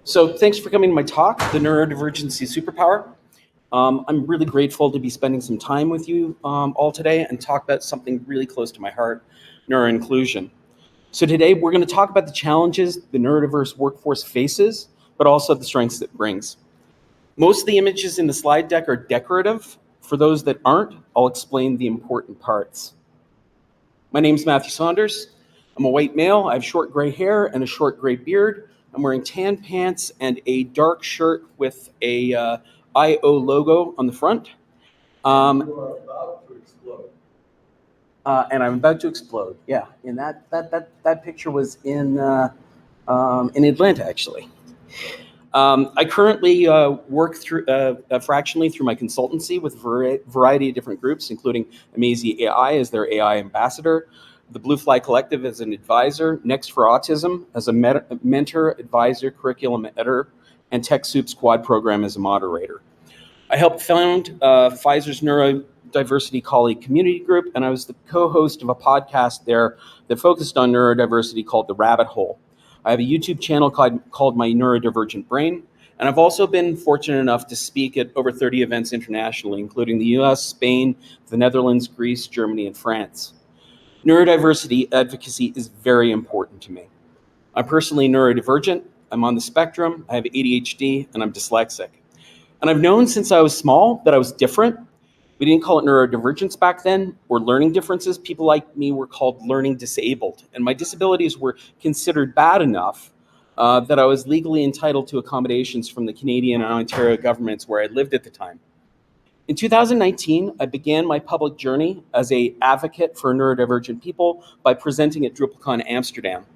So thanks for coming to my talk, the Neurodivergency Superpower. I'm really grateful to be spending some time with you all today and talk about something really close to my heart, neuro-inclusion. So today we're going to talk about the challenges the neurodiverse workforce faces, but also the strengths it brings. Most of the images in the slide deck are decorative. For those that aren't, I'll explain the important parts. My name's Matthew Saunders. I'm a white male. I have short gray hair and a short gray beard. I'm wearing tan pants and a dark shirt with a IO logo on the front. You are about to explode. And I'm about to explode. Yeah, and that picture was in Atlanta, actually. I currently work through fractionally through my consultancy with a variety of different groups, including Amazing AI as their AI ambassador, the Blue Fly Collective as an advisor, Next for Autism as a mentor, advisor, curriculum editor, and TechSoup Squad program as a moderator. I helped found Pfizer's Neurodiversity colleague community group, and I was the co-host of a podcast there that focused on neurodiversity called The Rabbit Hole. I have a YouTube channel called My Neurodivergent Brain, and I've also been fortunate enough to speak at over 30 events internationally, including the US, Spain, the Netherlands, Greece, Germany, and France. Neurodiversity advocacy is very important to me. I'm personally neurodivergent, I'm on the spectrum, I have ADHD, and I'm dyslexic. And I've known since I was small that I was different. We didn't call it neurodivergence back then, or learning differences. People like me were called learning disabled. And my disabilities were considered bad enough that I was legally entitled to accommodations from the Canadian and Ontario governments where I lived at the time. In 2019, I began my public journey as an advocate for neurodivergent people by presenting at DrupalCon Amsterdam.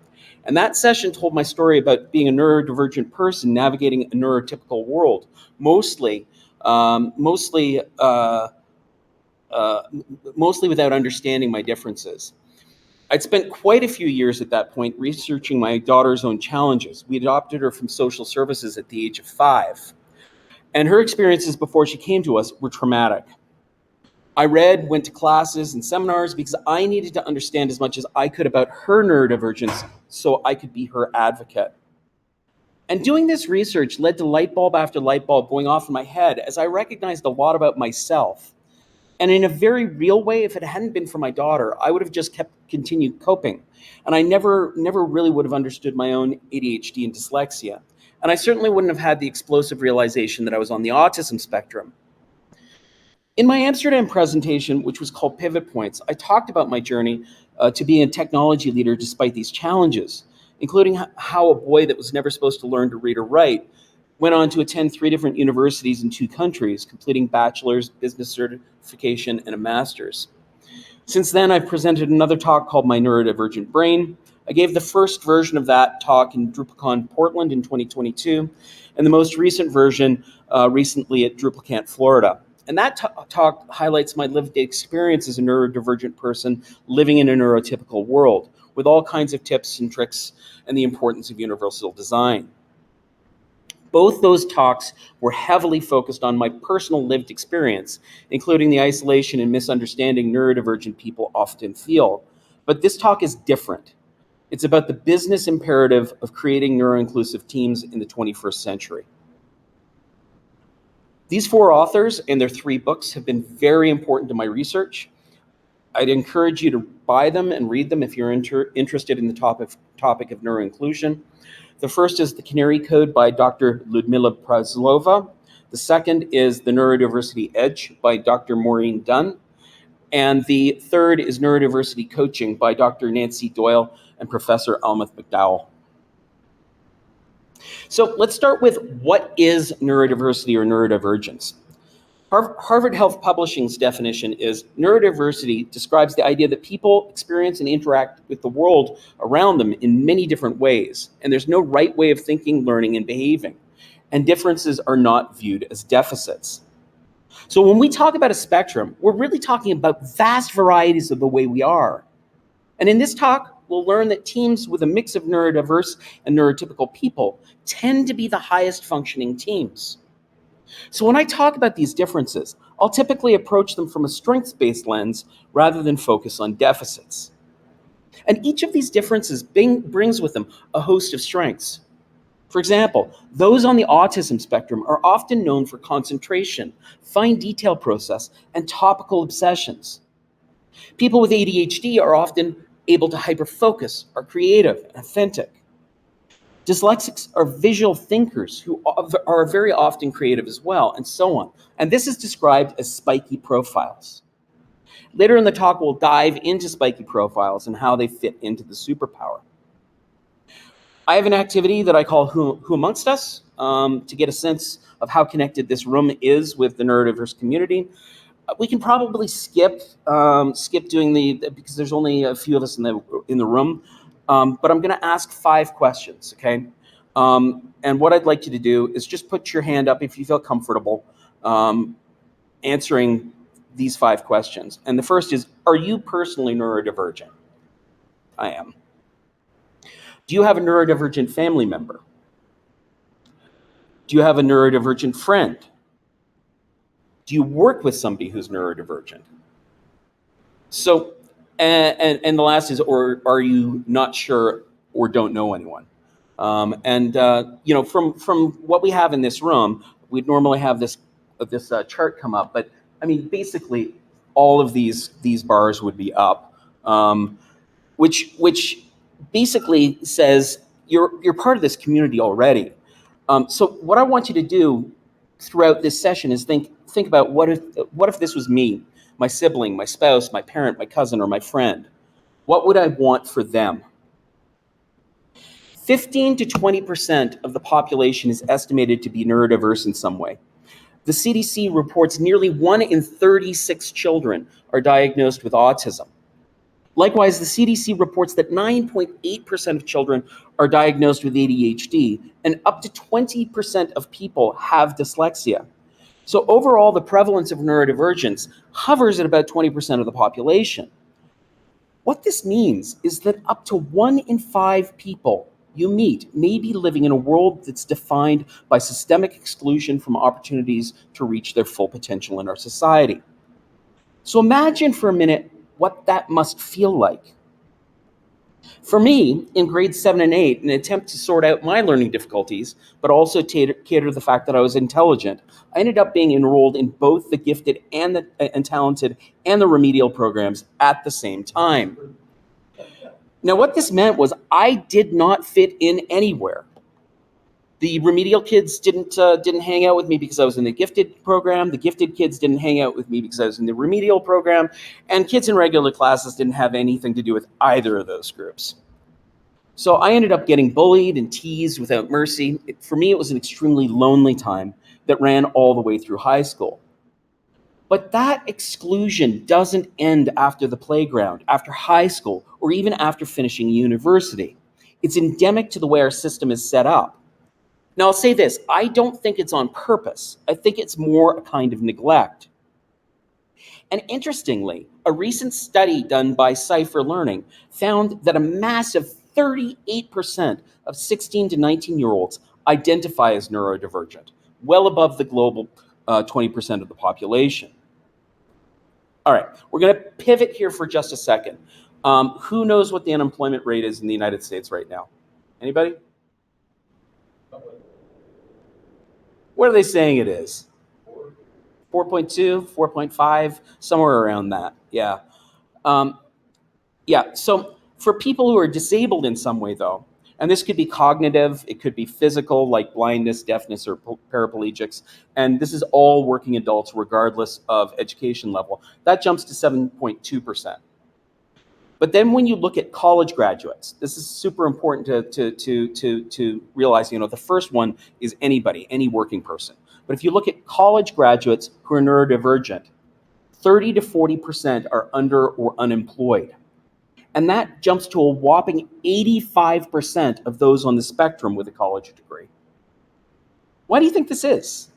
And that session told my story about being a neurodivergent person navigating a neurotypical world, mostly without understanding my differences. I'd spent quite a few years at that point researching my daughter's own challenges. We adopted her from social services at the age of 5. And her experiences before she came to us were traumatic. I went to classes and seminars because I needed to understand as much as I could about her neurodivergence so I could be her advocate. And doing this research led to light bulb after light bulb going off in my head as I recognized a lot about myself. And in a very real way, if it hadn't been for my daughter, I would have just continued coping. And I never really would have understood my own ADHD and dyslexia. And I certainly wouldn't have had the explosive realization that I was on the autism spectrum. In my Amsterdam presentation, which was called Pivot Points, I talked about my journey to being a technology leader despite these challenges, including how a boy that was never supposed to learn to read or write went on to attend 3 different universities in 2 countries, completing bachelor's, business certification, and a master's. Since then, I've presented another talk called My Neurodivergent Brain. I gave the first version of that talk in DrupalCon Portland in 2022, and the most recent version recently at DrupalCamp Florida. And that talk highlights my lived experience as a neurodivergent person living in a neurotypical world, with all kinds of tips and tricks and the importance of universal design. Both those talks were heavily focused on my personal lived experience, including the isolation and misunderstanding neurodivergent people often feel. But this talk is different. It's about the business imperative of creating neuro-inclusive teams in the 21st century. These 4 authors and their 3 books have been very important to my research. I'd encourage you to buy them and read them if you're interested in the topic of neuro-inclusion. The first is The Canary Code by Dr. Ludmila Prazlova. The second is The Neurodiversity Edge by Dr. Maureen Dunn. And the third is Neurodiversity Coaching by Dr. Nancy Doyle and Professor Almeth McDowell. So let's start with what is neurodiversity or neurodivergence. Harvard Health Publishing's definition is neurodiversity describes the idea that people experience and interact with the world around them in many different ways, and there's no right way of thinking, learning, and behaving, and differences are not viewed as deficits. So when we talk about a spectrum, we're really talking about vast varieties of the way we are. And in this talk, we'll learn that teams with a mix of neurodiverse and neurotypical people tend to be the highest functioning teams. So when I talk about these differences, I'll typically approach them from a strengths-based lens rather than focus on deficits. And each of these differences brings with them a host of strengths. For example, those on the autism spectrum are often known for concentration, fine detail process, and topical obsessions. People with ADHD are often able to hyperfocus, are creative and authentic. Dyslexics are visual thinkers who are very often creative as well, and so on. And this is described as spiky profiles. Later in the talk, we'll dive into spiky profiles and how they fit into the superpower. I have an activity that I call Who Amongst Us to get a sense of how connected this room is with the neurodiverse community. We can probably skip doing because there's only a few of us in the room. But I'm going to ask 5 questions, okay? And what I'd like you to do is just put your hand up if you feel comfortable answering these 5 questions. And the first is, are you personally neurodivergent? I am. Do you have a neurodivergent family member? Do you have a neurodivergent friend? Do you work with somebody who's neurodivergent? So, and the last is, or are you not sure or don't know anyone? You know, from what we have in this room, we'd normally have this chart come up, but I mean, basically, all of these bars would be up, which basically says you're part of this community already. So what I want you to do throughout this session is think about what if this was me, my sibling, my spouse, my parent, my cousin, or my friend. What would I want for them? 15 to 20% of the population is estimated to be neurodiverse in some way. The CDC reports nearly 1 in 36 children are diagnosed with autism. Likewise, the CDC reports that 9.8% of children are diagnosed with ADHD, and up to 20% of people have dyslexia. So overall, the prevalence of neurodivergence hovers at about 20% of the population. What this means is that up to 1 in 5 people you meet may be living in a world that's defined by systemic exclusion from opportunities to reach their full potential in our society. So imagine for a minute what that must feel like. For me, in grades 7 and 8, in an attempt to sort out my learning difficulties, but also cater to the fact that I was intelligent, I ended up being enrolled in both the gifted and talented and the remedial programs at the same time. Now, what this meant was I did not fit in anywhere. The remedial kids didn't hang out with me because I was in the gifted program. The gifted kids didn't hang out with me because I was in the remedial program. And kids in regular classes didn't have anything to do with either of those groups. So I ended up getting bullied and teased without mercy. For me, it was an extremely lonely time that ran all the way through high school. But that exclusion doesn't end after the playground, after high school, or even after finishing university. It's endemic to the way our system is set up. Now, I'll say this, I don't think it's on purpose. I think it's more a kind of neglect. And interestingly, a recent study done by Cypher Learning found that a massive 38% of 16 to 19-year-olds identify as neurodivergent, well above the global 20% of the population. All right, we're going to pivot here for just a second. Who knows what the unemployment rate is in the United States right now? Anybody? What are they saying it is? 4.2, 4.5, somewhere around that. Yeah. So for people who are disabled in some way, though, and this could be cognitive, it could be physical, like blindness, deafness, or paraplegics, and this is all working adults regardless of education level, that jumps to 7.2%. But then when you look at college graduates, this is super important to realize, the first one is anybody, any working person. But if you look at college graduates who are neurodivergent, 30 to 40% are under or unemployed. And that jumps to a whopping 85% of those on the spectrum with a college degree. Why do you think this is?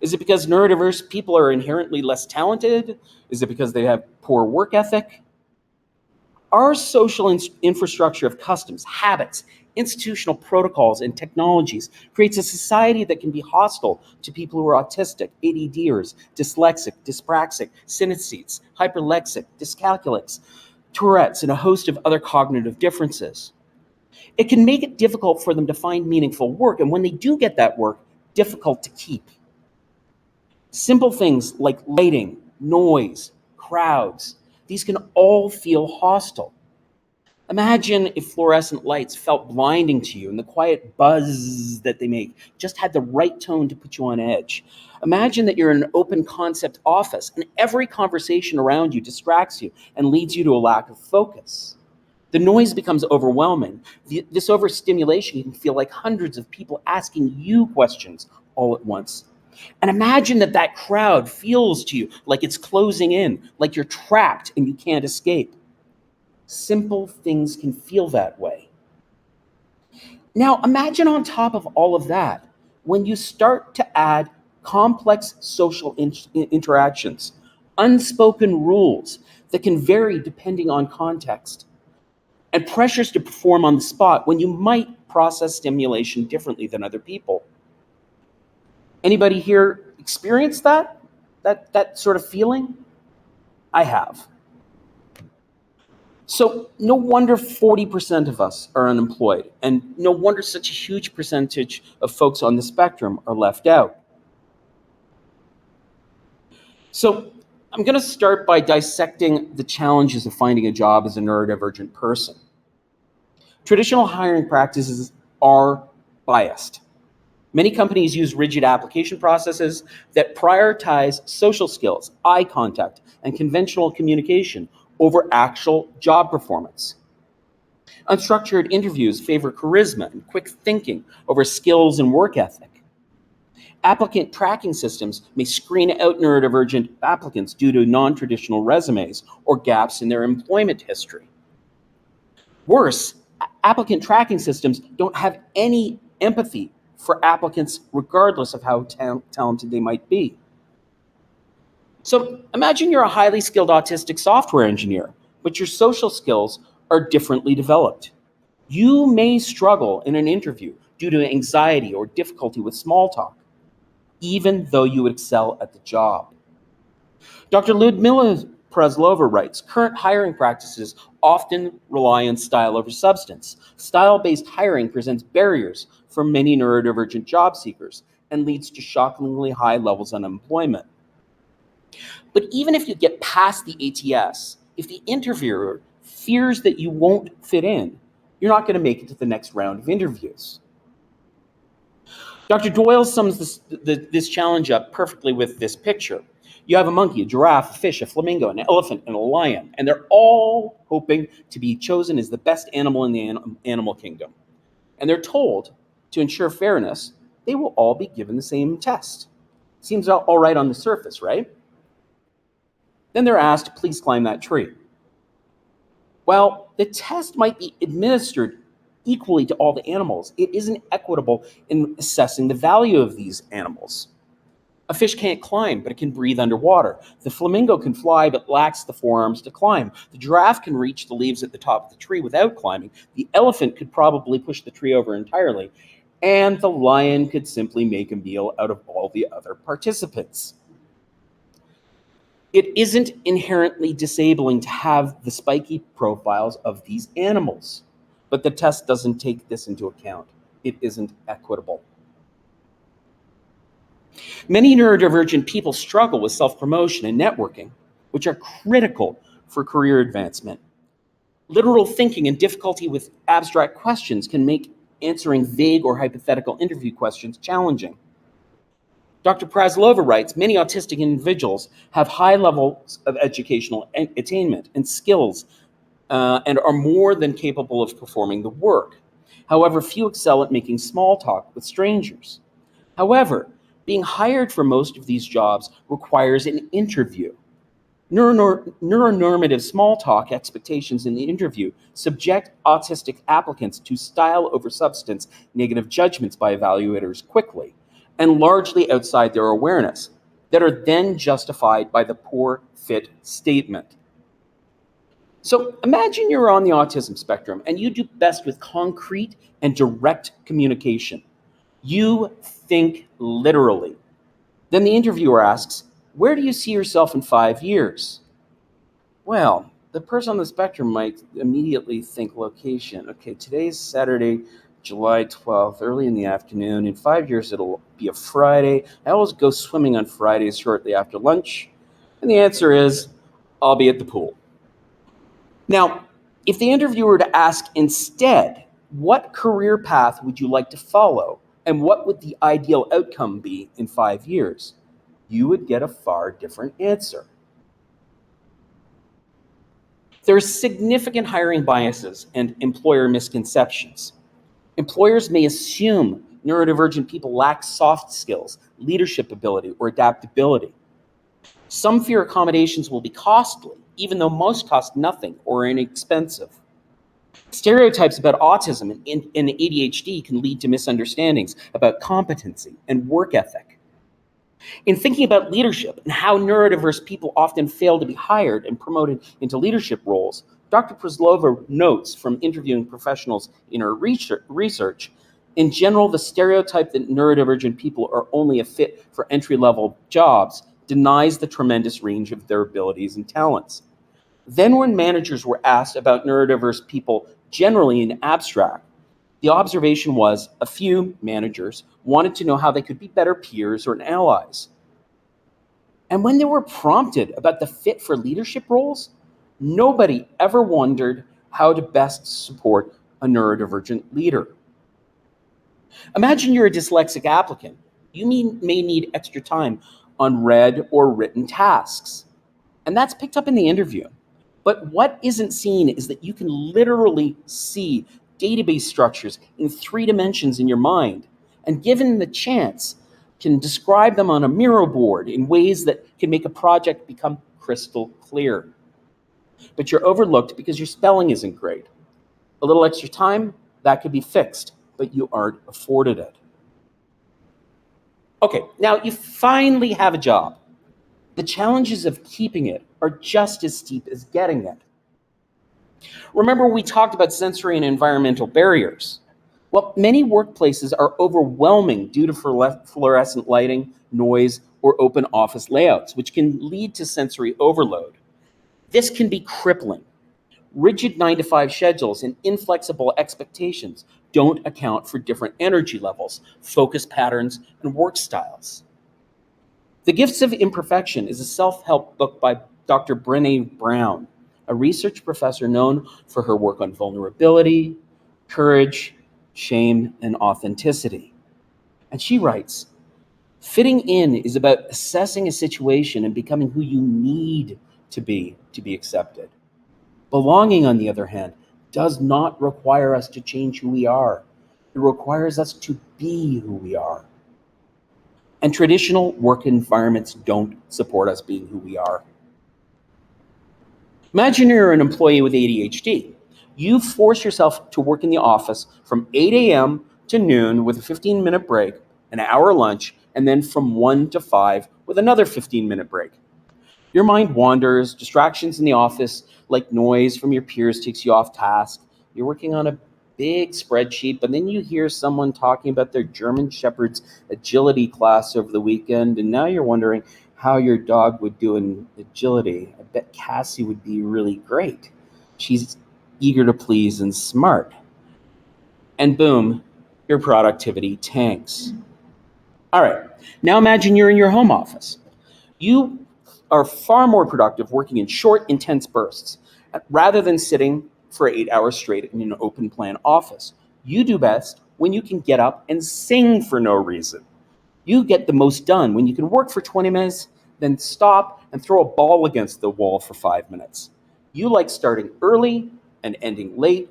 Is it because neurodiverse people are inherently less talented? Is it because they have poor work ethic? Our social infrastructure of customs, habits, institutional protocols, and technologies creates a society that can be hostile to people who are autistic, ADDers, dyslexic, dyspraxic, synesthetes, hyperlexic, dyscalculics, Tourette's, and a host of other cognitive differences. It can make it difficult for them to find meaningful work, and when they do get that work, difficult to keep. Simple things like lighting, noise, crowds, these can all feel hostile. Imagine if fluorescent lights felt blinding to you and the quiet buzz that they make just had the right tone to put you on edge. Imagine that you're in an open concept office and every conversation around you distracts you and leads you to a lack of focus. The noise becomes overwhelming. This overstimulation can feel like hundreds of people asking you questions all at once. And imagine that that crowd feels to you like it's closing in, like you're trapped and you can't escape. Simple things can feel that way. Now, imagine on top of all of that, when you start to add complex social interactions, unspoken rules that can vary depending on context, and pressures to perform on the spot when you might process stimulation differently than other people. Anybody here experience that? That sort of feeling? I have. So no wonder 40% of us are unemployed, and no wonder such a huge percentage of folks on the spectrum are left out. So I'm going to start by dissecting the challenges of finding a job as a neurodivergent person. Traditional hiring practices are biased. Many companies use rigid application processes that prioritize social skills, eye contact, and conventional communication over actual job performance. Unstructured interviews favor charisma and quick thinking over skills and work ethic. Applicant tracking systems may screen out neurodivergent applicants due to non-traditional resumes or gaps in their employment history. Worse, applicant tracking systems don't have any empathy for applicants regardless of how talented they might be. So imagine you're a highly skilled autistic software engineer, but your social skills are differently developed. You may struggle in an interview due to anxiety or difficulty with small talk, even though you would excel at the job. Dr. Ludmila Preslova writes, current hiring practices often rely on style over substance. Style-based hiring presents barriers for many neurodivergent job seekers and leads to shockingly high levels of unemployment. But even if you get past the ATS, if the interviewer fears that you won't fit in, you're not going to make it to the next round of interviews. Dr. Doyle sums this challenge up perfectly with this picture. You have a monkey, a giraffe, a fish, a flamingo, an elephant, and a lion, and they're all hoping to be chosen as the best animal in the animal kingdom. And they're told, to ensure fairness, they will all be given the same test. Seems all right on the surface, right? Then they're asked, please climb that tree. Well, the test might be administered equally to all the animals. It isn't equitable in assessing the value of these animals. A fish can't climb, but it can breathe underwater. The flamingo can fly, but lacks the forearms to climb. The giraffe can reach the leaves at the top of the tree without climbing. The elephant could probably push the tree over entirely. And the lion could simply make a meal out of all the other participants. It isn't inherently disabling to have the spiky profiles of these animals, but the test doesn't take this into account. It isn't equitable. Many neurodivergent people struggle with self-promotion and networking, which are critical for career advancement. Literal thinking and difficulty with abstract questions can make answering vague or hypothetical interview questions challenging. Dr. Praslova writes, many autistic individuals have high levels of educational attainment and skills and are more than capable of performing the work. However, few excel at making small talk with strangers. However, being hired for most of these jobs requires an interview. Neuronormative small talk expectations in the interview subject autistic applicants to style over substance negative judgments by evaluators quickly and largely outside their awareness that are then justified by the poor fit statement. So imagine you're on the autism spectrum and you do best with concrete and direct communication. You think literally. Then the interviewer asks, where do you see yourself in 5 years? Well, the person on the spectrum might immediately think location. Okay, today's Saturday, July 12th, early in the afternoon. In 5 years, it'll be a Friday. I always go swimming on Fridays shortly after lunch. And the answer is, I'll be at the pool. Now, if the interviewer were to ask instead, what career path would you like to follow? And what would the ideal outcome be in 5 years? You would get a far different answer. There are significant hiring biases and employer misconceptions. Employers may assume neurodivergent people lack soft skills, leadership ability, or adaptability. Some fear accommodations will be costly, even though most cost nothing or are inexpensive. Stereotypes about autism and ADHD can lead to misunderstandings about competency and work ethic. In thinking about leadership and how neurodiverse people often fail to be hired and promoted into leadership roles, Dr. Prezlova notes from interviewing professionals in her research, in general, the stereotype that neurodivergent people are only a fit for entry-level jobs denies the tremendous range of their abilities and talents. Then when managers were asked about neurodiverse people generally in abstract, the observation was a few managers wanted to know how they could be better peers or allies. And when they were prompted about the fit for leadership roles, nobody ever wondered how to best support a neurodivergent leader. Imagine you're a dyslexic applicant. You may need extra time on read or written tasks, and that's picked up in the interview. But what isn't seen is that you can literally see database structures in 3 dimensions in your mind, and given the chance, can describe them on a Miro board in ways that can make a project become crystal clear. But you're overlooked because your spelling isn't great. A little extra time, that could be fixed, but you aren't afforded it. Okay, now you finally have a job. The challenges of keeping it are just as steep as getting it. Remember, we talked about sensory and environmental barriers. Well, many workplaces are overwhelming due to fluorescent lighting, noise, or open office layouts, which can lead to sensory overload. This can be crippling. Rigid 9-to-5 schedules and inflexible expectations don't account for different energy levels, focus patterns, and work styles. The Gifts of Imperfection is a self-help book by Dr. Brené Brown, a research professor known for her work on vulnerability, courage, shame, and authenticity. And she writes, fitting in is about assessing a situation and becoming who you need to be accepted. Belonging, on the other hand, does not require us to change who we are. It requires us to be who we are. And traditional work environments don't support us being who we are. Imagine you're an employee with ADHD. You force yourself to work in the office from 8 a.m. to noon with a 15-minute break, an hour lunch, and then from 1 to 5 with another 15-minute break. Your mind wanders, distractions in the office like noise from your peers takes you off task. You're working on a big spreadsheet, but then you hear someone talking about their German Shepherd's agility class over the weekend, and now you're wondering how your dog would do in agility. I bet Cassie would be really great. She's eager to please and smart. And boom, your productivity tanks. All right, now imagine you're in your home office. You are far more productive working in short, intense bursts rather than sitting for 8 hours straight in an open plan office. You do best when you can get up and sing for no reason. You get the most done when you can work for 20 minutes, then stop and throw a ball against the wall for 5 minutes. You like starting early and ending late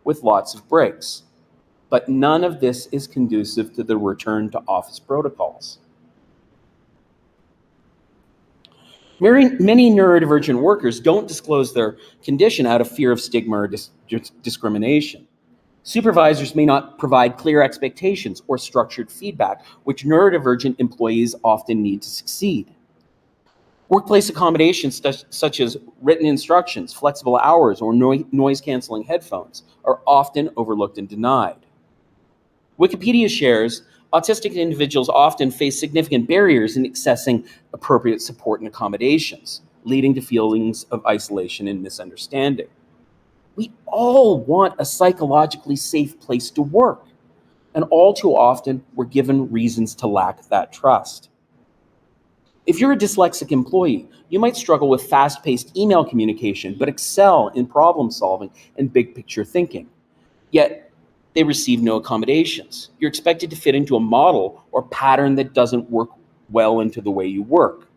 with lots of breaks. But none of this is conducive to the return to office protocols. Many neurodivergent workers don't disclose their condition out of fear of stigma or discrimination. Supervisors may not provide clear expectations or structured feedback, which neurodivergent employees often need to succeed. Workplace accommodations such as written instructions, flexible hours, or noise-canceling headphones are often overlooked and denied. Wikipedia shares, autistic individuals often face significant barriers in accessing appropriate support and accommodations. leading to feelings of isolation and misunderstanding. We all want a psychologically safe place to work, and all too often we're given reasons to lack that trust. If you're a dyslexic employee, you might struggle with fast-paced email communication, but excel in problem solving and big picture thinking. Yet, they receive no accommodations. You're expected to fit into a model or pattern that doesn't work well into the way you work.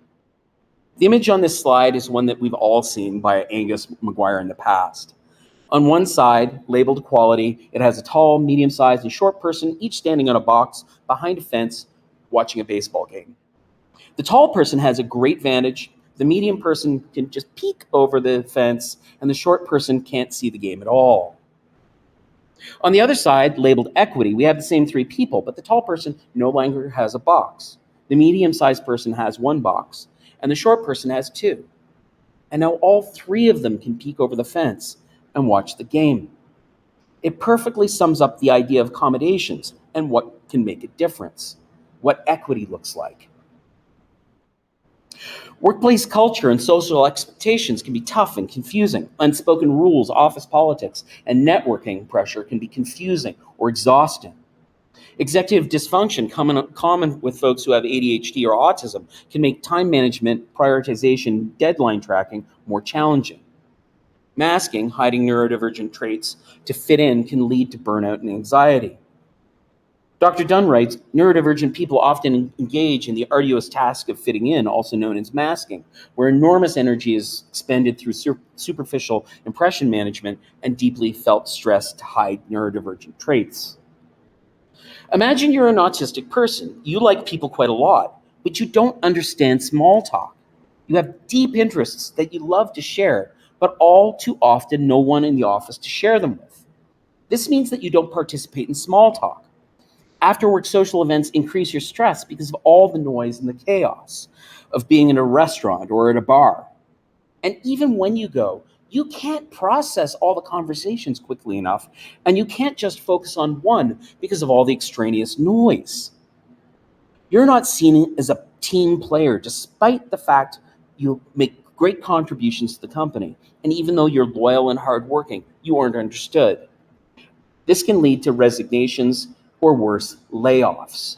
The image on this slide is one that we've all seen by Angus McGuire in the past. On one side, labeled quality, it has a tall, medium-sized, and short person, each standing on a box behind a fence watching a baseball game. The tall person has a great vantage, the medium person can just peek over the fence, and the short person can't see the game at all. On the other side, labeled equity, we have the same three people, but the tall person no longer has a box. The medium-sized person has one box, and the short person has two. And now all three of them can peek over the fence and watch the game. It perfectly sums up the idea of accommodations and what can make a difference, what equity looks like. Workplace culture and social expectations can be tough and confusing. Unspoken rules, office politics, and networking pressure can be confusing or exhausting. Executive dysfunction, common with folks who have ADHD or autism, can make time management, prioritization, deadline tracking more challenging. Masking, hiding neurodivergent traits to fit in, can lead to burnout and anxiety. Dr. Dunn writes, neurodivergent people often engage in the arduous task of fitting in, also known as masking, where enormous energy is expended through superficial impression management and deeply felt stress to hide neurodivergent traits. Imagine you're an autistic person. You like people quite a lot, but you don't understand small talk. You have deep interests that you love to share, but all too often no one in the office to share them with. This means that you don't participate in small talk. After-work social events increase your stress because of all the noise and the chaos of being in a restaurant or at a bar. And even when you go, you can't process all the conversations quickly enough, and you can't just focus on one because of all the extraneous noise. You're not seen as a team player, despite the fact you make great contributions to the company. And even though you're loyal and hardworking, you aren't understood. This can lead to resignations or worse, layoffs.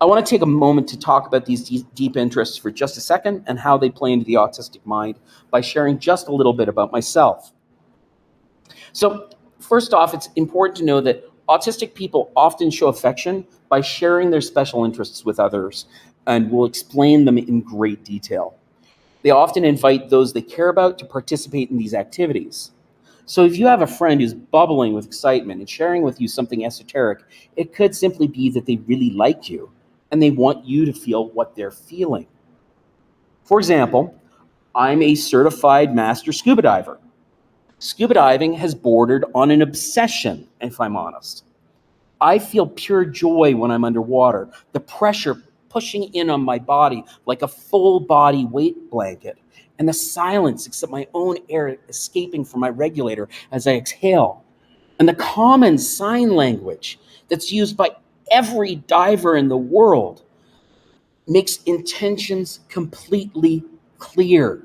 I want to take a moment to talk about these deep interests for just a second and how they play into the autistic mind by sharing just a little bit about myself. So first off, it's important to know that autistic people often show affection by sharing their special interests with others and will explain them in great detail. They often invite those they care about to participate in these activities. So if you have a friend who's bubbling with excitement and sharing with you something esoteric, it could simply be that they really like you and they want you to feel what they're feeling. For example, I'm a certified master scuba diver. Scuba diving has bordered on an obsession, if I'm honest. I feel pure joy when I'm underwater, the pressure pushing in on my body like a full body weight blanket, and the silence except my own air escaping from my regulator as I exhale, and the common sign language that's used by every diver in the world makes intentions completely clear.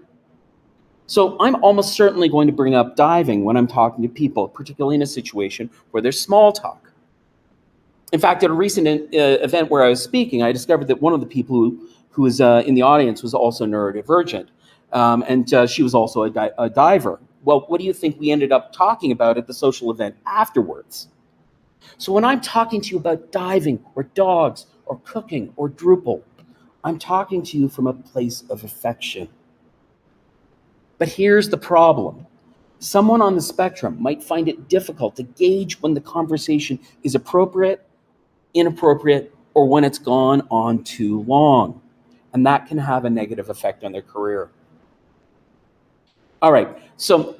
So I'm almost certainly going to bring up diving when I'm talking to people, particularly in a situation where there's small talk. In fact, at a recent event where I was speaking, I discovered that one of the people who was in the audience was also neurodivergent, and she was also a diver. Well, what do you think we ended up talking about at the social event afterwards? So when I'm talking to you about diving or dogs or cooking or Drupal, I'm talking to you from a place of affection. But here's the problem. Someone on the spectrum might find it difficult to gauge when the conversation is appropriate, inappropriate, or when it's gone on too long. And that can have a negative effect on their career. All right, so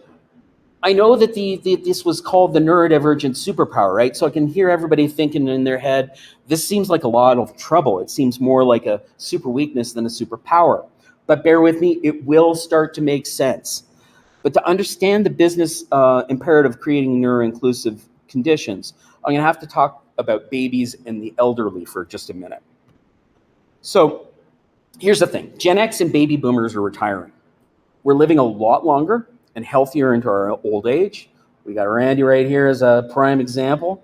I know that this was called the neurodivergent superpower, right? So I can hear everybody thinking in their head, this seems like a lot of trouble. It seems more like a super weakness than a superpower. But bear with me, it will start to make sense. But to understand the business imperative of creating neuro-inclusive conditions, I'm going to have to talk about babies and the elderly for just a minute. So Here's the thing. Gen X and baby boomers are retiring. We're living a lot longer and healthier into our old age. We got Randy right here as a prime example.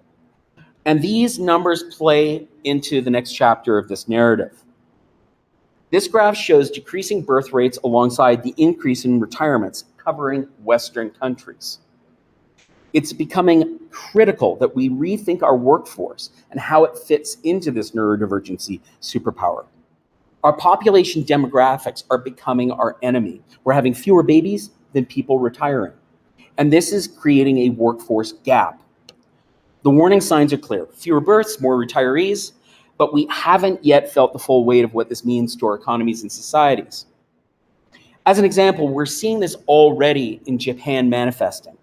And these numbers play into the next chapter of this narrative. This graph shows decreasing birth rates alongside the increase in retirements covering Western countries. It's becoming critical that we rethink our workforce and how it fits into this neurodivergency superpower. Our population demographics are becoming our enemy. We're having fewer babies than people retiring. And this is creating a workforce gap. The warning signs are clear. Fewer births, more retirees, but we haven't yet felt the full weight of what this means to our economies and societies. As an example, we're seeing this already in Japan manifesting.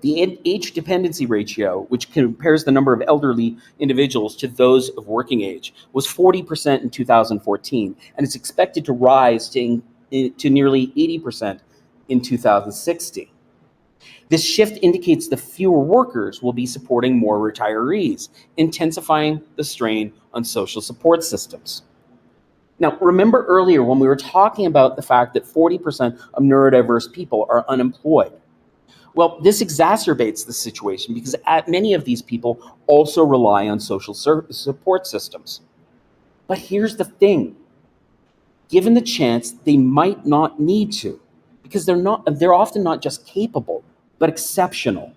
The age dependency ratio, which compares the number of elderly individuals to those of working age, was 40% in 2014, and it's expected to rise to nearly 80% in 2060. This shift indicates the fewer workers will be supporting more retirees, intensifying the strain on social support systems. Now, remember earlier when we were talking about the fact that 40% of neurodiverse people are unemployed. Well, this exacerbates the situation because many of these people also rely on social support systems. But here's the thing. Given the chance, they might not need to because they're often not just capable, but exceptional.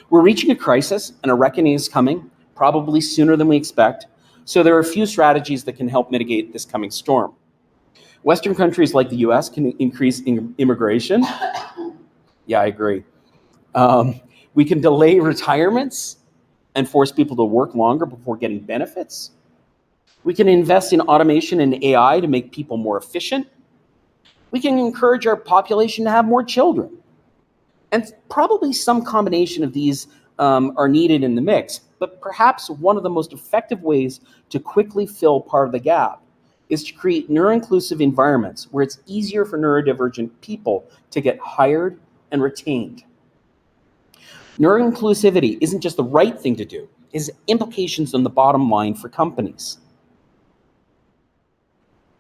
We're reaching a crisis and a reckoning is coming, probably sooner than we expect. So there are a few strategies that can help mitigate this coming storm. Western countries like the US can increase immigration. Yeah, I agree. We can delay retirements and force people to work longer before getting benefits. We can invest in automation and AI to make people more efficient. We can encourage our population to have more children. And probably some combination of these are needed in the mix, but perhaps one of the most effective ways to quickly fill part of the gap is to create neuro-inclusive environments where it's easier for neurodivergent people to get hired and retained. Neuro-inclusivity isn't just the right thing to do, it has implications on the bottom line for companies.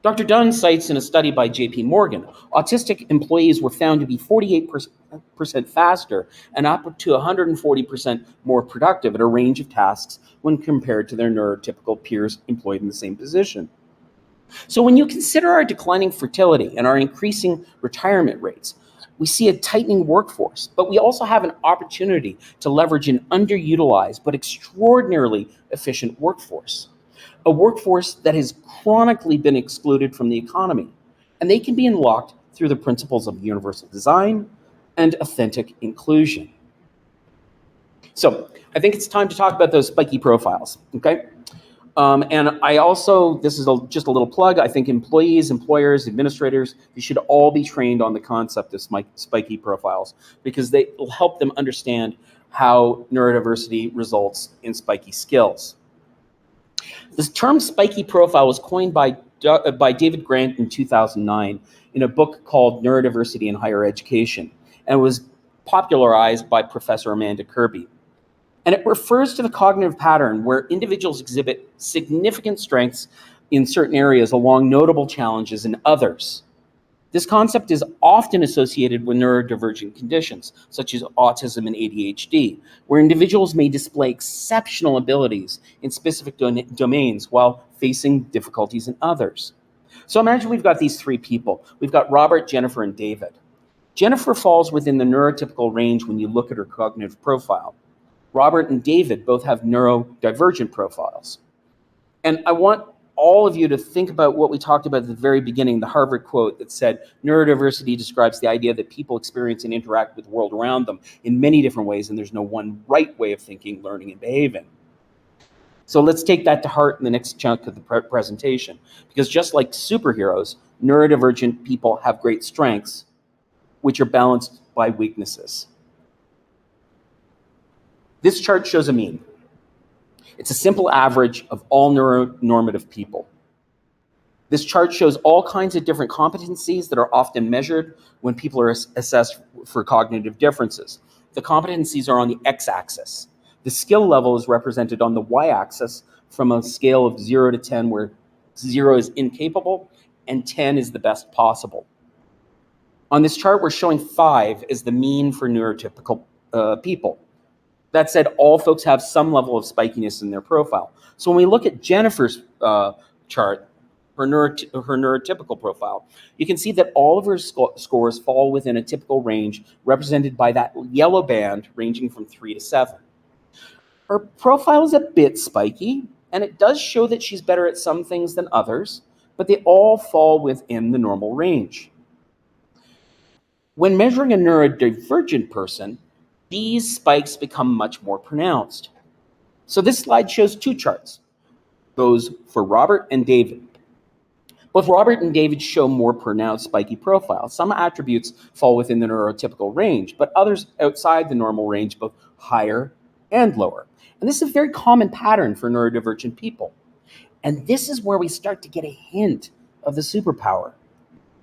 Dr. Dunn cites in a study by JP Morgan, autistic employees were found to be 48% faster and up to 140% more productive at a range of tasks when compared to their neurotypical peers employed in the same position. So when you consider our declining fertility and our increasing retirement rates, we see a tightening workforce, but we also have an opportunity to leverage an underutilized but extraordinarily efficient workforce. A workforce that has chronically been excluded from the economy, and they can be unlocked through the principles of universal design and authentic inclusion. So I think it's time to talk about those spiky profiles, okay? And I also, this is just a little plug, I think employees, employers, administrators, you should all be trained on the concept of spiky profiles because they will help them understand how neurodiversity results in spiky skills. This term spiky profile was coined by David Grant in 2009 in a book called Neurodiversity in Higher Education, and was popularized by Professor Amanda Kirby. And it refers to the cognitive pattern where individuals exhibit significant strengths in certain areas along notable challenges in others. This concept is often associated with neurodivergent conditions, such as autism and ADHD, where individuals may display exceptional abilities in specific domains while facing difficulties in others. So imagine we've got these three people. We've got Robert, Jennifer, and David. Jennifer falls within the neurotypical range when you look at her cognitive profile. Robert and David both have neurodivergent profiles. And I want all of you to think about what we talked about at the very beginning, the Harvard quote that said, neurodiversity describes the idea that people experience and interact with the world around them in many different ways, and there's no one right way of thinking, learning, and behaving. So let's take that to heart in the next chunk of the presentation, because just like superheroes, neurodivergent people have great strengths, which are balanced by weaknesses. This chart shows a mean. It's a simple average of all neuronormative people. This chart shows all kinds of different competencies that are often measured when people are assessed for cognitive differences. The competencies are on the x-axis. The skill level is represented on the y-axis from a scale of 0 to 10, where 0 is incapable, and 10 is the best possible. On this chart, we're showing 5 as the mean for neurotypical people. That said, all folks have some level of spikiness in their profile. So when we look at Jennifer's chart, her neurotypical profile, you can see that all of her scores fall within a typical range represented by that yellow band ranging from 3 to 7. Her profile is a bit spiky, and it does show that she's better at some things than others, but they all fall within the normal range. When measuring a neurodivergent person, these spikes become much more pronounced. So this slide shows 2 charts, those for Robert and David. Both Robert and David show more pronounced spiky profiles. Some attributes fall within the neurotypical range, but others outside the normal range, both higher and lower. And this is a very common pattern for neurodivergent people. And this is where we start to get a hint of the superpower.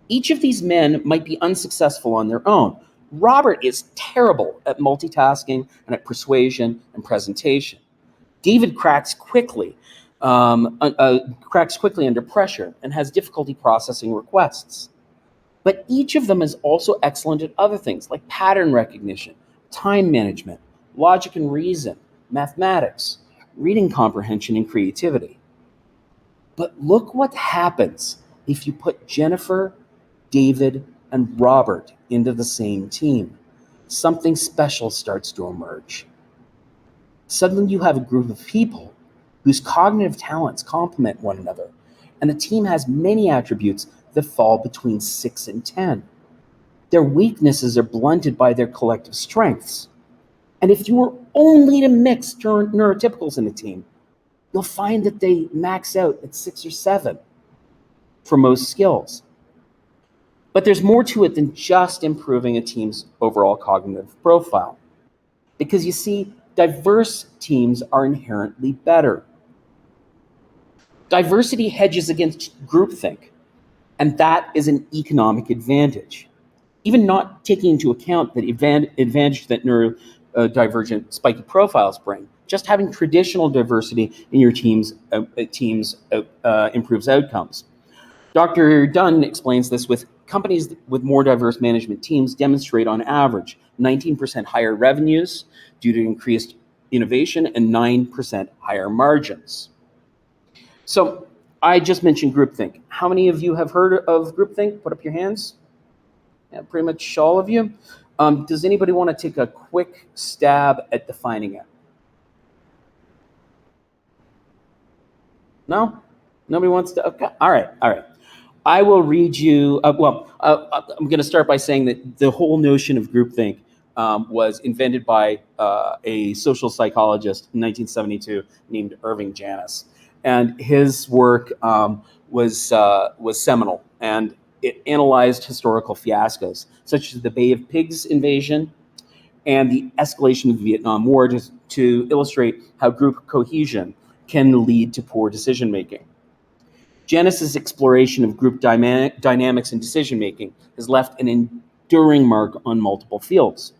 Each of these men might be unsuccessful on their own. Robert is terrible at multitasking and at persuasion and presentation. David cracks quickly under pressure and has difficulty processing requests. But each of them is also excellent at other things like pattern recognition, time management, logic and reason, mathematics, reading comprehension, and creativity. But look what happens if you put Jennifer, David, and Robert into the same team. Something special starts to emerge. Suddenly you have a group of people whose cognitive talents complement one another, and the team has many attributes that fall between 6 and 10. Their weaknesses are blunted by their collective strengths. And if you were only to mix neurotypicals in a team, you'll find that they max out at 6 or 7 for most skills. But there's more to it than just improving a team's overall cognitive profile. Because you see, diverse teams are inherently better. Diversity hedges against groupthink, and that is an economic advantage. Even not taking into account the advantage that neurodivergent spiky profiles bring, just having traditional diversity in your teams improves outcomes. Dr. Dunn explains this with companies with more diverse management teams demonstrate on average 19% higher revenues due to increased innovation and 9% higher margins. So I just mentioned groupthink. How many of you have heard of groupthink? Put up your hands. Yeah, pretty much all of you. Does anybody want to take a quick stab at defining it? No? Nobody wants to? Okay. All right. I will read you, I'm going to start by saying that the whole notion of groupthink was invented by a social psychologist in 1972 named Irving Janis. And his work was seminal, and it analyzed historical fiascos, such as the Bay of Pigs invasion and the escalation of the Vietnam War to illustrate how group cohesion can lead to poor decision-making. Janis's exploration of group dynamics and decision-making has left an enduring mark on multiple fields.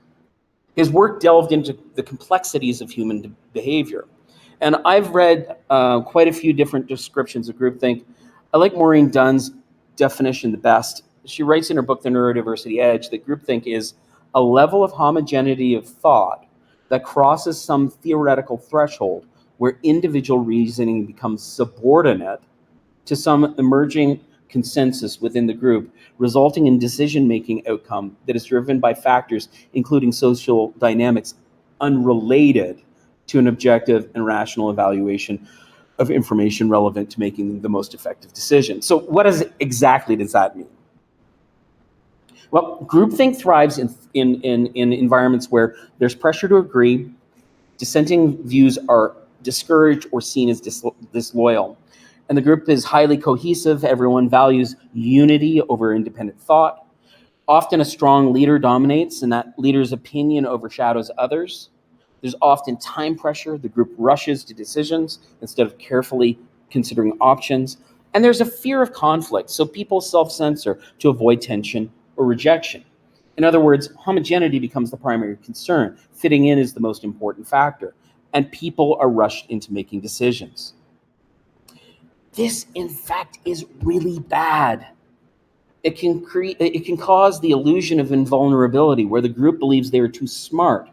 His work delved into the complexities of human behavior. And I've read quite a few different descriptions of groupthink. I like Maureen Dunn's definition the best. She writes in her book, The Neurodiversity Edge, that groupthink is a level of homogeneity of thought that crosses some theoretical threshold where individual reasoning becomes subordinate to some emerging consensus within the group, resulting in decision-making outcome that is driven by factors including social dynamics unrelated to an objective and rational evaluation of information relevant to making the most effective decision. So what exactly does that mean? Well, groupthink thrives in environments where there's pressure to agree, dissenting views are discouraged or seen as disloyal, and the group is highly cohesive. Everyone values unity over independent thought. Often a strong leader dominates, and that leader's opinion overshadows others. There's often time pressure. The group rushes to decisions instead of carefully considering options. And there's a fear of conflict, so people self-censor to avoid tension or rejection. In other words, homogeneity becomes the primary concern. Fitting in is the most important factor, and people are rushed into making decisions. This, in fact, is really bad. It can cause the illusion of invulnerability, where the group believes they are too smart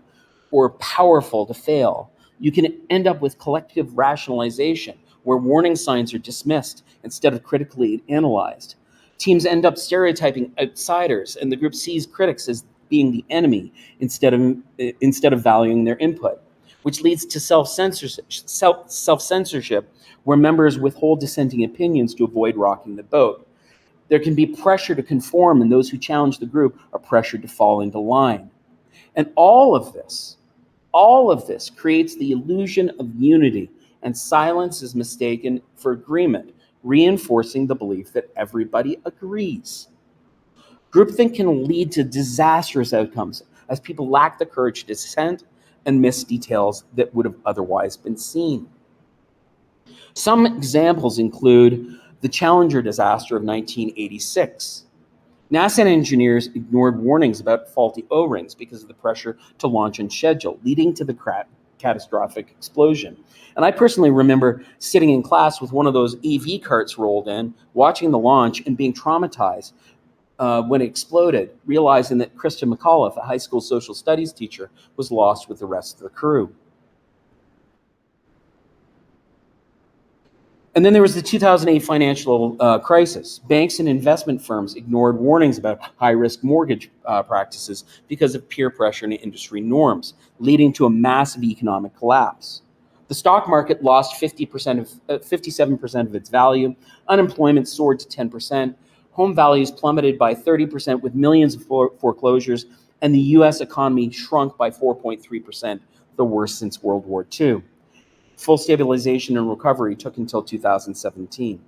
or powerful to fail. You can end up with collective rationalization, where warning signs are dismissed instead of critically analyzed. Teams end up stereotyping outsiders, and the group sees critics as being the enemy instead of valuing their input, which leads to self-censorship, where members withhold dissenting opinions to avoid rocking the boat. There can be pressure to conform, and those who challenge the group are pressured to fall into line. And all of this creates the illusion of unity, and silence is mistaken for agreement, reinforcing the belief that everybody agrees. Groupthink can lead to disastrous outcomes, as people lack the courage to dissent and miss details that would have otherwise been seen. Some examples include the Challenger disaster of 1986. NASA engineers ignored warnings about faulty O-rings because of the pressure to launch on schedule, leading to the catastrophic explosion. And I personally remember sitting in class with one of those EV carts rolled in, watching the launch and being traumatized when it exploded, realizing that Krista McAuliffe, a high school social studies teacher, was lost with the rest of the crew. And then there was the 2008 financial crisis. Banks and investment firms ignored warnings about high-risk mortgage practices because of peer pressure and industry norms, leading to a massive economic collapse. The stock market lost 57% of its value. Unemployment soared to 10%. Home values plummeted by 30%, with millions of foreclosures, and the U.S. economy shrunk by 4.3%, the worst since World War II. Full stabilization and recovery took until 2017.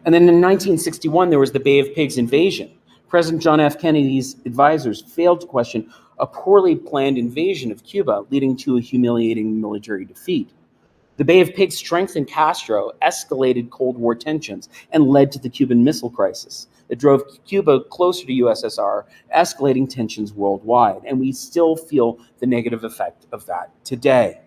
And then in 1961, there was the Bay of Pigs invasion. President John F. Kennedy's advisors failed to question a poorly planned invasion of Cuba, leading to a humiliating military defeat. The Bay of Pigs strengthened Castro, escalated Cold War tensions, and led to the Cuban Missile Crisis. It drove Cuba closer to USSR, escalating tensions worldwide, and we still feel the negative effect of that today.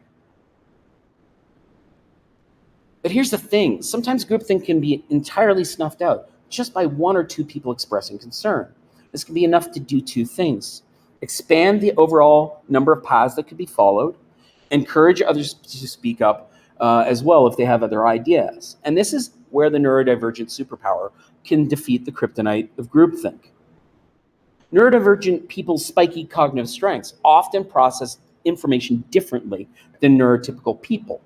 But here's the thing, sometimes groupthink can be entirely snuffed out just by one or two people expressing concern. This can be enough to do two things: expand the overall number of paths that could be followed, encourage others to speak up as well if they have other ideas. And this is where the neurodivergent superpower can defeat the kryptonite of groupthink. Neurodivergent people's spiky cognitive strengths often process information differently than neurotypical people.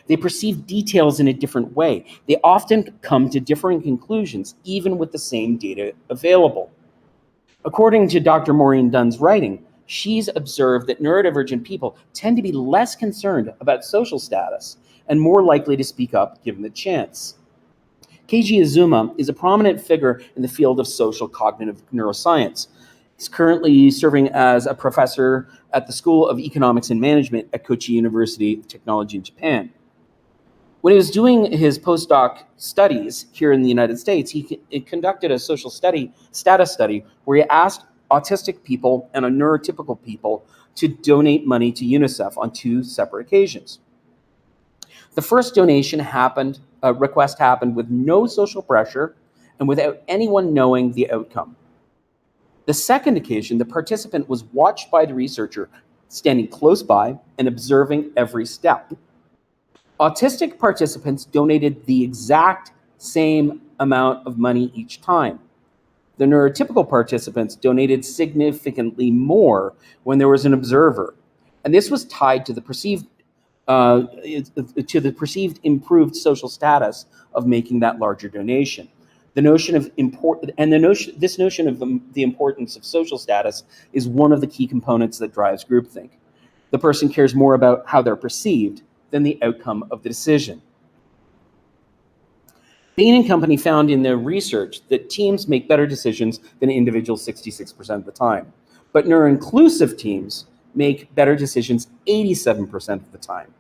They perceive details in a different way. They often come to differing conclusions, even with the same data available. According to Dr. Maureen Dunn's writing, she's observed that neurodivergent people tend to be less concerned about social status and more likely to speak up given the chance. Keiji Izuma is a prominent figure in the field of social cognitive neuroscience. He's currently serving as a professor at the School of Economics and Management at Kochi University of Technology in Japan. When he was doing his postdoc studies here in the United States, he conducted a social status study where he asked autistic people and neurotypical people to donate money to UNICEF on two separate occasions. The first request happened with no social pressure and without anyone knowing the outcome. The second occasion, the participant was watched by the researcher, standing close by and observing every step. Autistic participants donated the exact same amount of money each time. The neurotypical participants donated significantly more when there was an observer, and this was tied to the perceived improved social status of making that larger donation. This notion of the importance of social status is one of the key components that drives groupthink. The person cares more about how they're perceived than the outcome of the decision. Bain and Company found in their research that teams make better decisions than individuals 66% of the time. But neuro-inclusive teams make better decisions 87% of the time.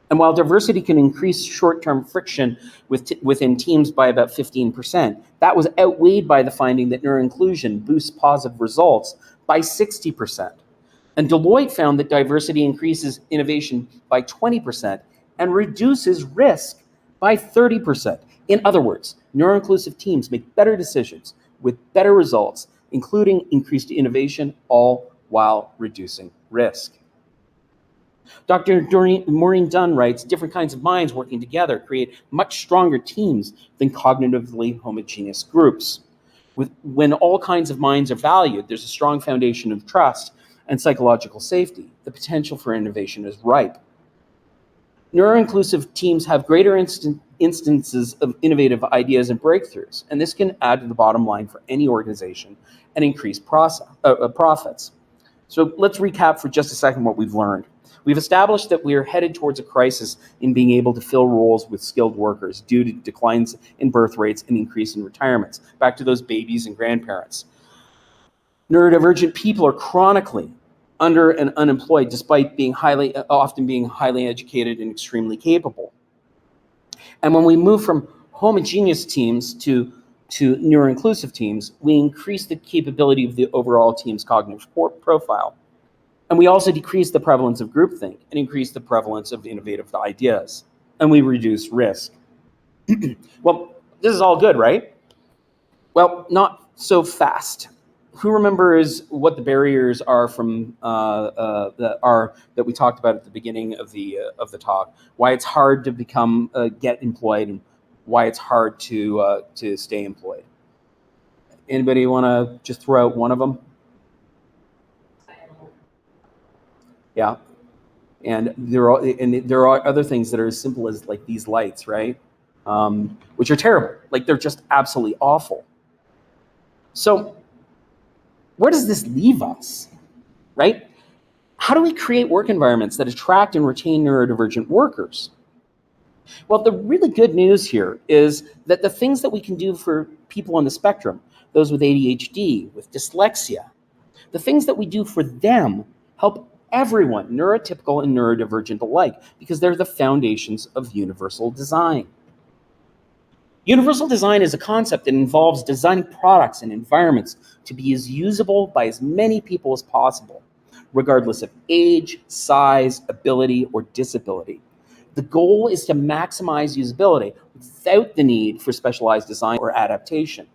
And while diversity can increase short-term friction within teams by about 15%, that was outweighed by the finding that neuro-inclusion boosts positive results by 60%. And Deloitte found that diversity increases innovation by 20% and reduces risk by 30%. In other words, neuro-inclusive teams make better decisions with better results, including increased innovation, all while reducing risk. Dr. Maureen Dunn writes, different kinds of minds working together create much stronger teams than cognitively homogeneous groups. When all kinds of minds are valued, there's a strong foundation of trust and psychological safety. The potential for innovation is ripe. Neuro-inclusive teams have greater instances of innovative ideas and breakthroughs, and this can add to the bottom line for any organization and increase profits. So let's recap for just a second what we've learned. We've established that we are headed towards a crisis in being able to fill roles with skilled workers due to declines in birth rates and increase in retirements. Back to those babies and grandparents. Neurodivergent people are chronically under and unemployed despite being often being highly educated and extremely capable. And when we move from homogeneous teams to neuro-inclusive teams, we increase the capability of the overall team's cognitive profile. And we also decrease the prevalence of groupthink and increase the prevalence of innovative ideas. And we reduce risk. Well, this is all good, right? Well, not so fast. Who remembers what the barriers are from that we talked about at the beginning of the talk? Why it's hard to get employed and why it's hard to stay employed. Anybody want to just throw out one of them? Yeah, and there are other things that are as simple as like these lights, right? Which are terrible. Like they're just absolutely awful. So where does this leave us, right? How do we create work environments that attract and retain neurodivergent workers? Well, the really good news here is that the things that we can do for people on the spectrum, those with ADHD, with dyslexia, the things that we do for them help everyone, neurotypical and neurodivergent alike, because they're the foundations of universal design. Universal design is a concept that involves designing products and environments to be as usable by as many people as possible, regardless of age, size, ability, or disability. The goal is to maximize usability without the need for specialized design or adaptation.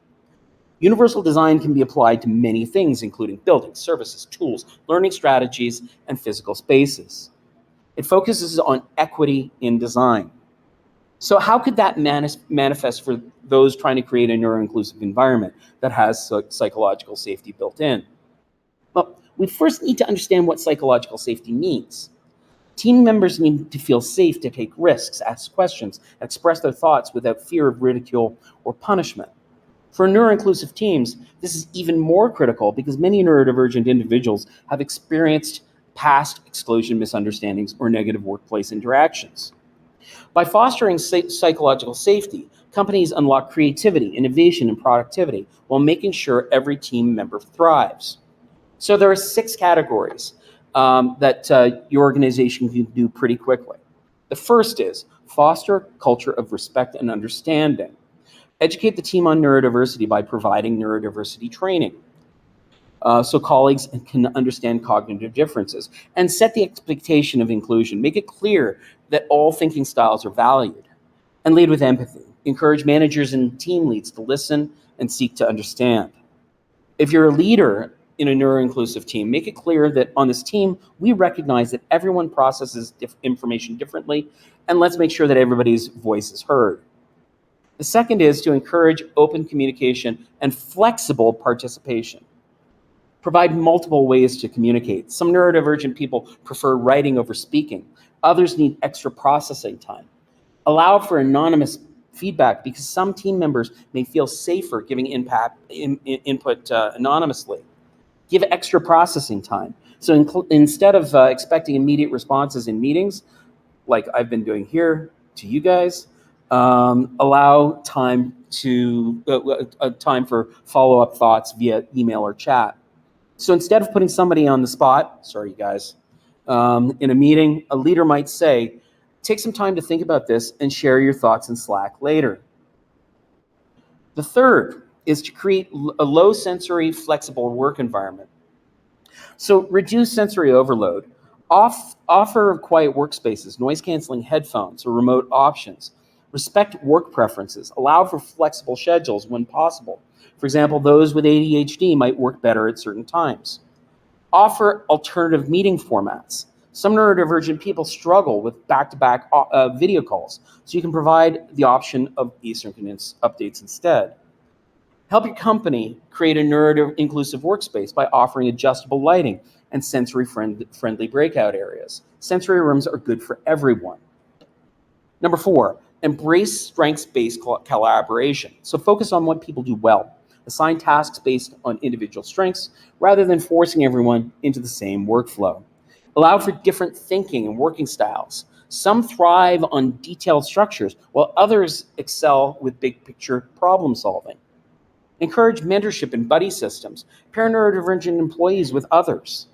Universal design can be applied to many things, including buildings, services, tools, learning strategies, and physical spaces. It focuses on equity in design. So how could that manifest for those trying to create a neuro-inclusive environment that has psychological safety built in? Well, we first need to understand what psychological safety means. Team members need to feel safe to take risks, ask questions, and express their thoughts without fear of ridicule or punishment. For neuro-inclusive teams, this is even more critical because many neurodivergent individuals have experienced past exclusion, misunderstandings, or negative workplace interactions. By fostering psychological safety, companies unlock creativity, innovation, and productivity while making sure every team member thrives. So there are 6 categories that your organization can do pretty quickly. The first is foster a culture of respect and understanding. Educate the team on neurodiversity by providing neurodiversity training so colleagues can understand cognitive differences, and set the expectation of inclusion. Make it clear that all thinking styles are valued, and lead with empathy. Encourage managers and team leads to listen and seek to understand. If you're a leader in a neuro-inclusive team, make it clear that on this team, we recognize that everyone processes information differently, and let's make sure that everybody's voice is heard. The second is to encourage open communication and flexible participation. Provide multiple ways to communicate. Some neurodivergent people prefer writing over speaking. Others need extra processing time. Allow for anonymous feedback because some team members may feel safer giving input anonymously. Give extra processing time. So instead of expecting immediate responses in meetings, like I've been doing here to you guys, allow time time for follow-up thoughts via email or chat. So instead of putting somebody on the spot, sorry you guys, in a meeting, a leader might say, take some time to think about this and share your thoughts in Slack later. The third is to create a low sensory, flexible work environment. So reduce sensory overload. Offer quiet workspaces, noise canceling headphones, or remote options. Respect work preferences. Allow for flexible schedules when possible. For example, those with ADHD might work better at certain times. Offer alternative meeting formats. Some neurodivergent people struggle with back-to-back video calls, so you can provide the option of asynchronous updates instead. Help your company create a neuro-inclusive workspace by offering adjustable lighting and sensory-friendly breakout areas. Sensory rooms are good for everyone. Number 4, embrace strengths-based collaboration. So focus on what people do well. Assign tasks based on individual strengths rather than forcing everyone into the same workflow. Allow for different thinking and working styles. Some thrive on detailed structures, while others excel with big picture problem solving. Encourage mentorship and buddy systems. Pair neurodivergent employees with others.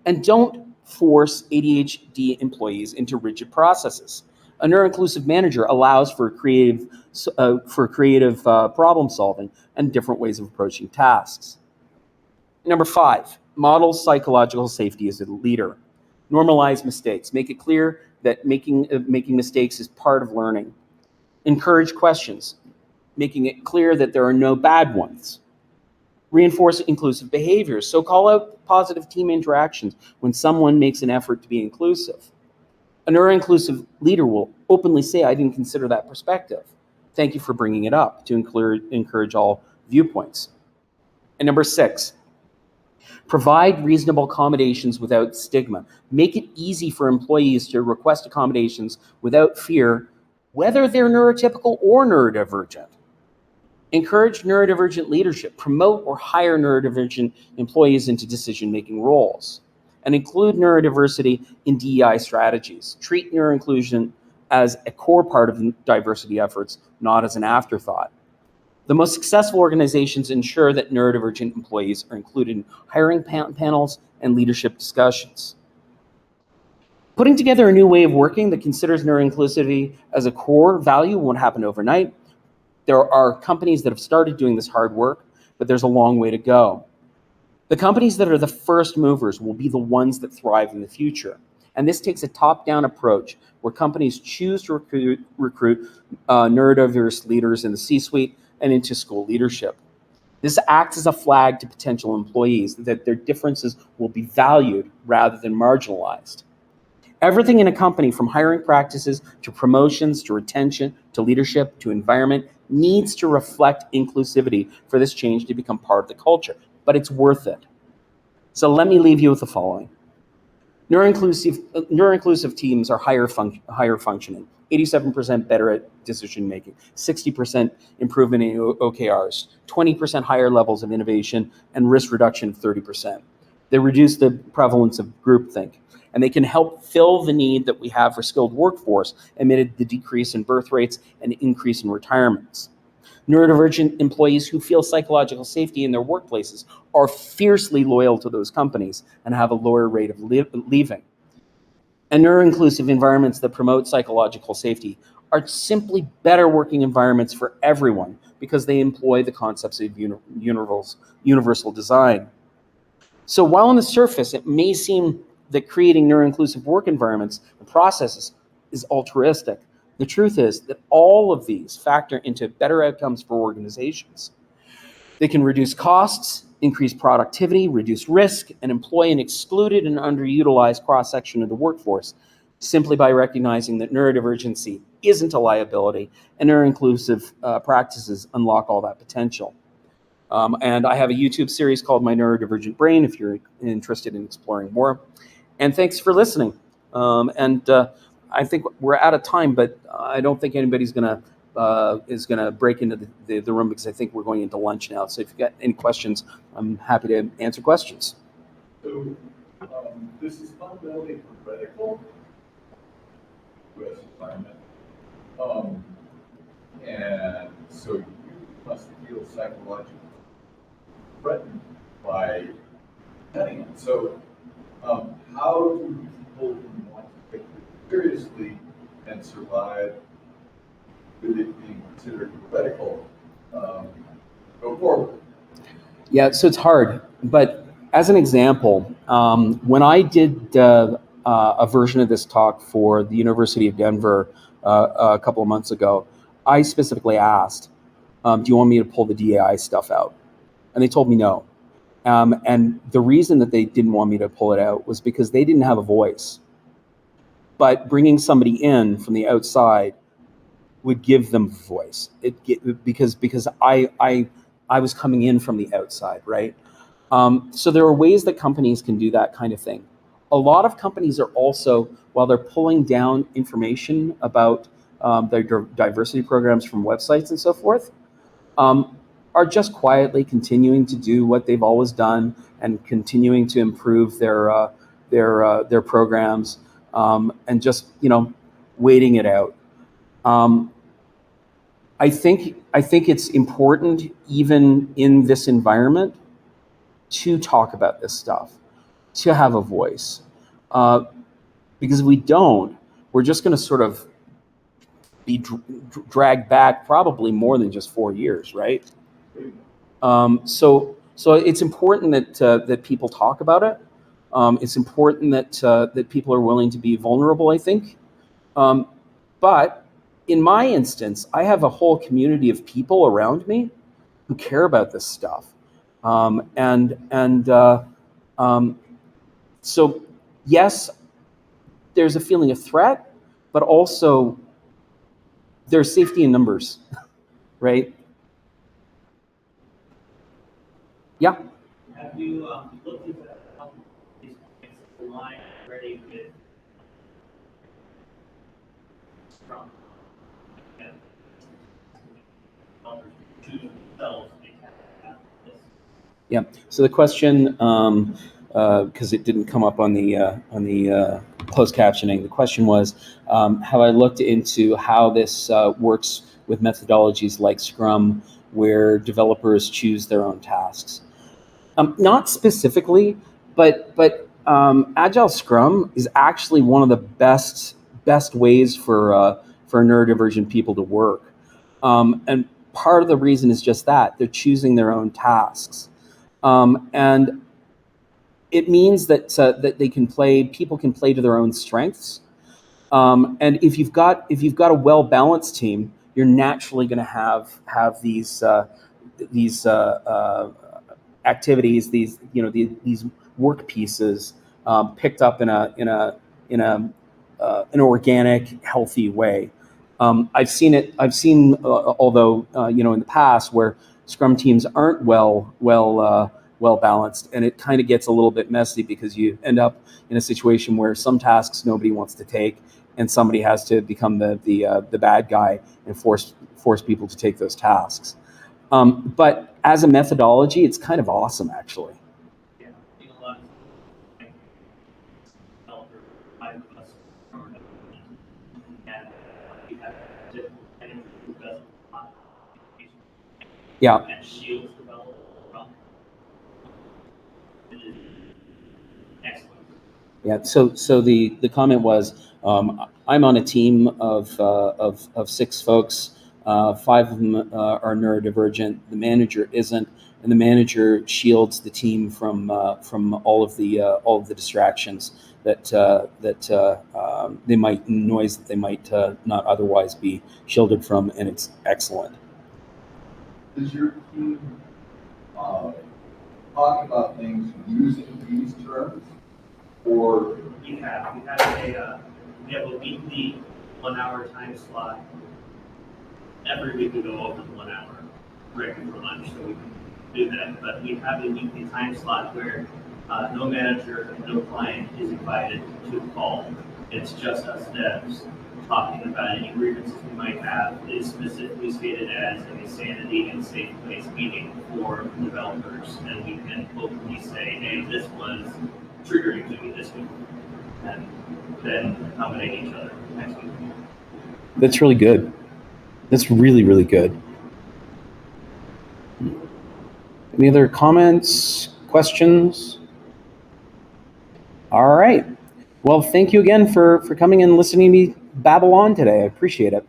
And don't force ADHD employees into rigid processes. A neuro-inclusive manager allows for creative problem solving and different ways of approaching tasks. Number 5, model psychological safety as a leader. Normalize mistakes. Make it clear that making mistakes is part of learning. Encourage questions, making it clear that there are no bad ones. Reinforce inclusive behaviors. So call out positive team interactions when someone makes an effort to be inclusive. A neuro-inclusive leader will openly say, I didn't consider that perspective. Thank you for bringing it up, to encourage all viewpoints. And number 6, provide reasonable accommodations without stigma. Make it easy for employees to request accommodations without fear, whether they're neurotypical or neurodivergent. Encourage neurodivergent leadership. Promote or hire neurodivergent employees into decision-making roles. And include neurodiversity in DEI strategies. Treat neuroinclusion as a core part of diversity efforts, not as an afterthought. The most successful organizations ensure that neurodivergent employees are included in hiring panels and leadership discussions. Putting together a new way of working that considers neuroinclusivity as a core value won't happen overnight. There are companies that have started doing this hard work, but there's a long way to go. The companies that are the first movers will be the ones that thrive in the future. And this takes a top-down approach where companies choose to recruit neurodiverse leaders in the C-suite and into school leadership. This acts as a flag to potential employees that their differences will be valued rather than marginalized. Everything in a company, from hiring practices to promotions to retention to leadership to environment, needs to reflect inclusivity for this change to become part of the culture, but it's worth it. So let me leave you with the following. Neuro-inclusive teams are higher functioning, 87% better at decision making, 60% improvement in OKRs, 20% higher levels of innovation, and risk reduction of 30%. They reduce the prevalence of groupthink, and they can help fill the need that we have for skilled workforce amid the decrease in birth rates and increase in retirements. Neurodivergent employees who feel psychological safety in their workplaces are fiercely loyal to those companies and have a lower rate of leaving. And neuro-inclusive environments that promote psychological safety are simply better working environments for everyone because they employ the concepts of universal design. So while on the surface, it may seem that creating neuro-inclusive work environments and processes is altruistic, the truth is that all of these factor into better outcomes for organizations. They can reduce costs, increase productivity, reduce risk, and employ an excluded and underutilized cross-section of the workforce simply by recognizing that neurodivergency isn't a liability and neuro-inclusive practices unlock all that potential. And I have a YouTube series called My Neurodivergent Brain if you're interested in exploring more. And thanks for listening. I think we're out of time, but I don't think anybody's is gonna break into the room because I think we're going into lunch now. So if you've got any questions, I'm happy to answer questions. So this is fundamentally heretical U.S. environment. And so you must feel psychologically threatened by cutting it. So how do people who want to take it seriously and survive with it being considered heretical go forward? Yeah, so it's hard. But as an example, when I did a version of this talk for the University of Denver a couple of months ago, I specifically asked, do you want me to pull the DAI stuff out? And they told me no. And the reason that they didn't want me to pull it out was because they didn't have a voice. But bringing somebody in from the outside would give them a voice. Because I was coming in from the outside, right? So there are ways that companies can do that kind of thing. A lot of companies are also, while they're pulling down information about their diversity programs from websites and so forth, are just quietly continuing to do what they've always done and continuing to improve their programs, and just waiting it out. I think it's important, even in this environment, to talk about this stuff, to have a voice, because if we don't, we're just going to sort of be dragged back probably more than just 4 years, right? So it's important that people talk about it. It's important that people are willing to be vulnerable, I think. But in my instance, I have a whole community of people around me who care about this stuff. So yes, there's a feeling of threat, but also there's safety in numbers, right? Yeah. Have you looked at these points aligned already with from to themselves? Yeah. So the question, because it didn't come up on the closed captioning, the question was, have I looked into how this works with methodologies like Scrum, where developers choose their own tasks? Not specifically, but Agile Scrum is actually one of the best ways for neurodivergent people to work, and part of the reason is just that they're choosing their own tasks. And it means that people can play to their own strengths. And if you've got a well-balanced team, you're naturally going to have these activities, these work pieces picked up in an organic, healthy way. I've seen although in the past where Scrum teams aren't well balanced, and it kind of gets a little bit messy because you end up in a situation where some tasks nobody wants to take, and somebody has to become the bad guy and force people to take those tasks. But as a methodology, it's kind of awesome, actually. Yeah, I think a lot of developers, and we have different who does a lot of Yeah. and shields developers from it is excellent. Yeah. So the comment was, I'm on a team of 6 folks. 5 of them are neurodivergent. The manager isn't, and the manager shields the team from all of the distractions that they might not otherwise be shielded from, and it's excellent. Does your team talk about things using these terms, or We have a weekly 1-hour time slot. Every week we go over the 1 hour break for lunch, so we can do that. But we have a weekly time slot where no manager and no client is invited to the call. It's just us devs talking about any grievances we might have. It is specifically stated as a sanity and safe place meeting for developers, and we can openly say, hey, this was triggering to me this week, and then accommodate each other next week. That's really good. That's really, really good. Any other comments, questions? All right. Well, thank you again for coming and listening to me babble on today. I appreciate it.